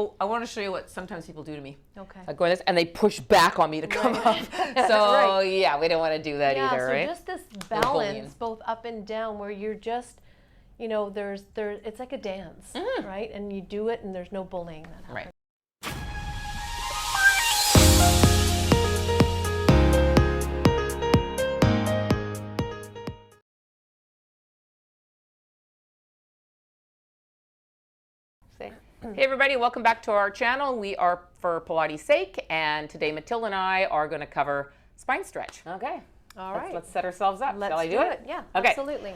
I want to show you what sometimes people do to me. Okay. I go in this and they push back on me to come up. So Right. yeah, we don't want to do that either, so right? just this bullying. balance, both up and down, where you're just, you know, it's like a dance, right? And you do it, and there's no bullying that happens. Right. Hey everybody, welcome back to our channel. We are For Pilates' Sake, and today Matilda and I are going to cover spine stretch. Okay. All right. Let's set ourselves up. Let's Shall I do it? Yeah, okay. absolutely.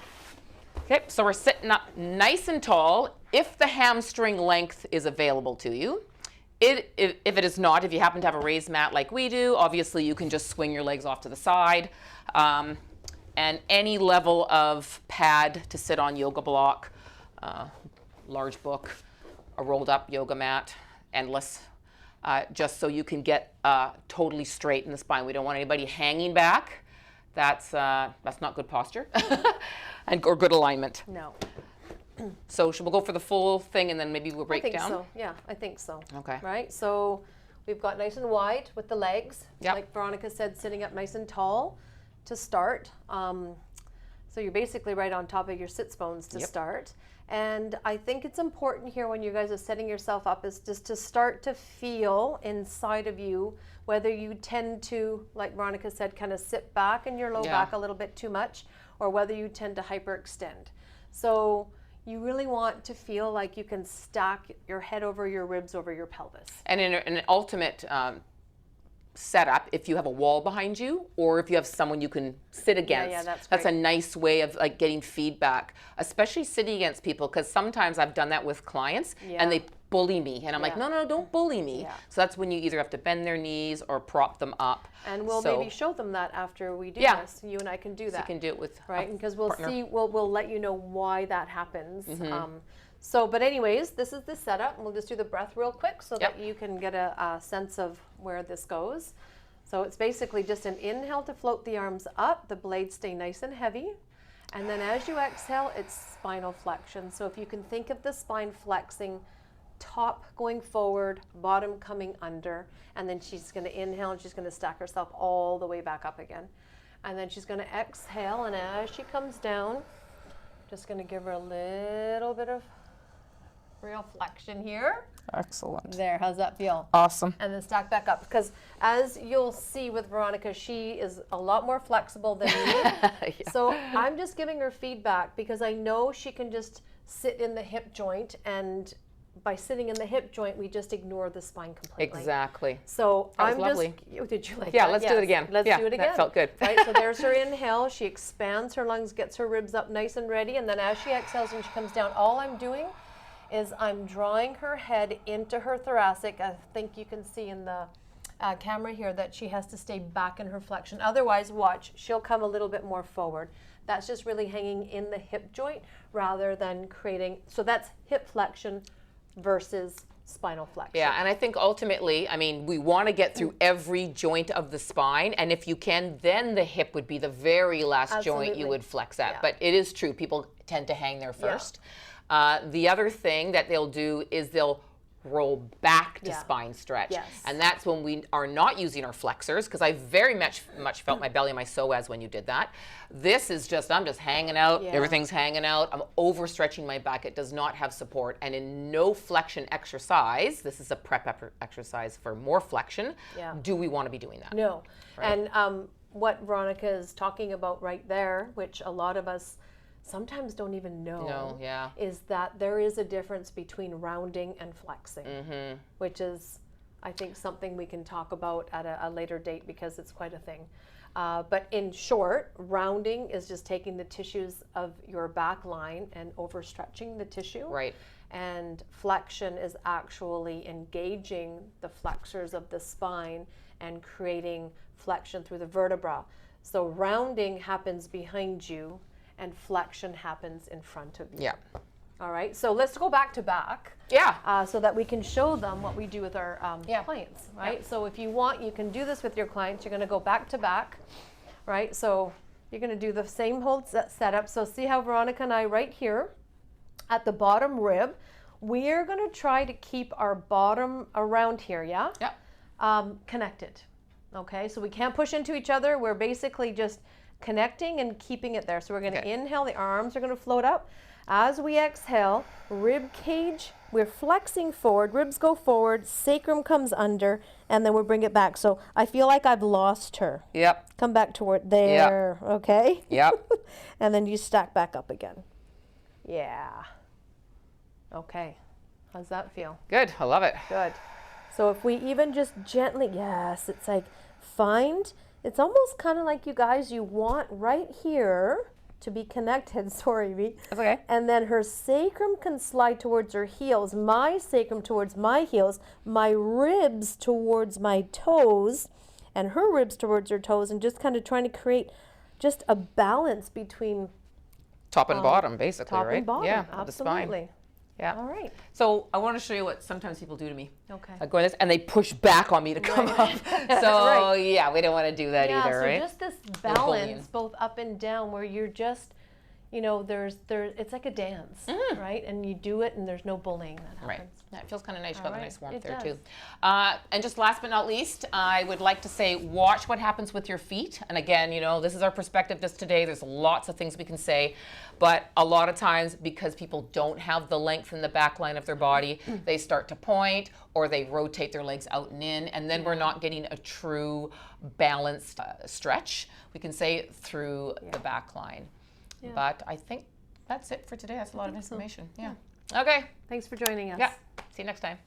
Okay, so we're sitting up nice and tall if the hamstring length is available to you. If it is not, if you happen to have a raised mat like we do, obviously you can just swing your legs off to the side. And any level of pad to sit on, yoga block, large book, a rolled up yoga mat, endless, just so you can get totally straight in the spine. We don't want anybody hanging back. That's not good posture or good alignment. No. So should we go for the full thing and then maybe we'll break down? I think so. Yeah, I think so. Okay. Right. So we've got nice and wide with the legs. Yep. Like Veronica said, sitting up nice and tall to start. So you're basically right on top of your sits bones to start. And I think it's important here when you guys are setting yourself up is just to start to feel inside of you whether you tend to, like Veronica said, kind of sit back in your low back a little bit too much, or whether you tend to hyperextend. So you really want to feel like you can stack your head over your ribs over your pelvis. And in an ultimate setup, if you have a wall behind you or if you have someone you can sit against, that's a nice way of like getting feedback, especially sitting against people, because sometimes I've done that with clients and they bully me and I'm like, no, don't bully me. So that's when you either have to bend their knees or prop them up. And we'll maybe show them that after we do this. You and I can do that. So you can do it with because we'll see, we'll let you know why that happens. But anyways, this is the setup, and we'll just do the breath real quick so that you can get a sense of where this goes. So it's basically just an inhale to float the arms up, the blades stay nice and heavy, and then as you exhale, it's spinal flexion. So if you can think of the spine flexing, top going forward, bottom coming under, and then she's going to inhale and she's going to stack herself all the way back up again. And then she's going to exhale, and as she comes down, just going to give her a little bit of real flexion here. Excellent. There, how's that feel? Awesome. And then stack back up, because as you'll see with Veronica, she is a lot more flexible than me. So I'm just giving her feedback because I know she can just sit in the hip joint, and by sitting in the hip joint, we just ignore the spine completely. Exactly. So that was lovely. Did you like that? Yeah, let's do it again. Let's do it again. That felt good. Right, so there's her inhale. She expands her lungs, gets her ribs up nice and ready, and then as she exhales and she comes down, all I'm doing is I'm drawing her head into her thoracic. I think you can see in the camera here that she has to stay back in her flexion. Otherwise, watch, she'll come a little bit more forward. That's just really hanging in the hip joint rather than creating, so that's hip flexion versus spinal flexion. Yeah, and I think ultimately, I mean, we want to get through every joint of the spine, and if you can, then the hip would be the very last joint you would flex at. But it is true, people tend to hang there first. The other thing that they'll do is they'll roll back to spine stretch. And that's when we are not using our flexors, because I very much felt my belly and my psoas when you did that. This is just, I'm just hanging out, everything's hanging out, I'm overstretching my back, it does not have support, and in no flexion exercise, this is a prep exercise for more flexion, do we want to be doing that? No. Right? And what Veronica is talking about right there, which a lot of us sometimes don't even know, is that there is a difference between rounding and flexing, which is, I think, something we can talk about at a later date because it's quite a thing. But in short, rounding is just taking the tissues of your back line and overstretching the tissue. Right. And flexion is actually engaging the flexors of the spine and creating flexion through the vertebra. So rounding happens behind you, and flexion happens in front of you. Yeah. All right, so let's go back to back. Yeah. So that we can show them what we do with our clients, right? So if you want, you can do this with your clients. You're gonna go back to back, right? So you're gonna do the same whole setup. So see how Veronica and I right here at the bottom rib, we're going to try to keep our bottom around here, yeah? Yep. Connected. Okay, so we can't push into each other. We're basically just connecting and keeping it there. So we're going to inhale, the arms are going to float up. As we exhale, rib cage, we're flexing forward, ribs go forward, sacrum comes under, and then we'll bring it back. So I feel like I've lost her. Yep. Come back toward there, okay? Yep. And then you stack back up again. Yeah. Okay. How's that feel? Good. I love it. Good. So if we even just gently, yes, it's like it's almost kind of like you guys, you want right here to be connected, sorry, V. That's okay. And then her sacrum can slide towards her heels, my sacrum towards my heels, my ribs towards my toes, and her ribs towards her toes, and just kind of trying to create just a balance between top and bottom, basically, top right? and bottom. Yeah, Absolutely. the spine. Yeah. All right. So I want to show you what sometimes people do to me. Okay. I go in this and they push back on me to come up. So yeah, we don't want to do that either, so right? just this bullying. balance, both up and down, where you're just, you know, it's like a dance, right? And you do it, and there's no bullying that happens. Right. Yeah, it feels kind of nice. You got the nice warmth there does. too. And just last but not least, I would like to say, watch what happens with your feet. And again, you know, this is our perspective just today. There's lots of things we can say, but a lot of times because people don't have the length in the back line of their body, they start to point or they rotate their legs out and in, and then we're not getting a true balanced stretch, we can say, through the back line. Yeah. But I think that's it for today. That's a lot of information. Yeah. Okay. Thanks for joining us. Yeah. See you next time.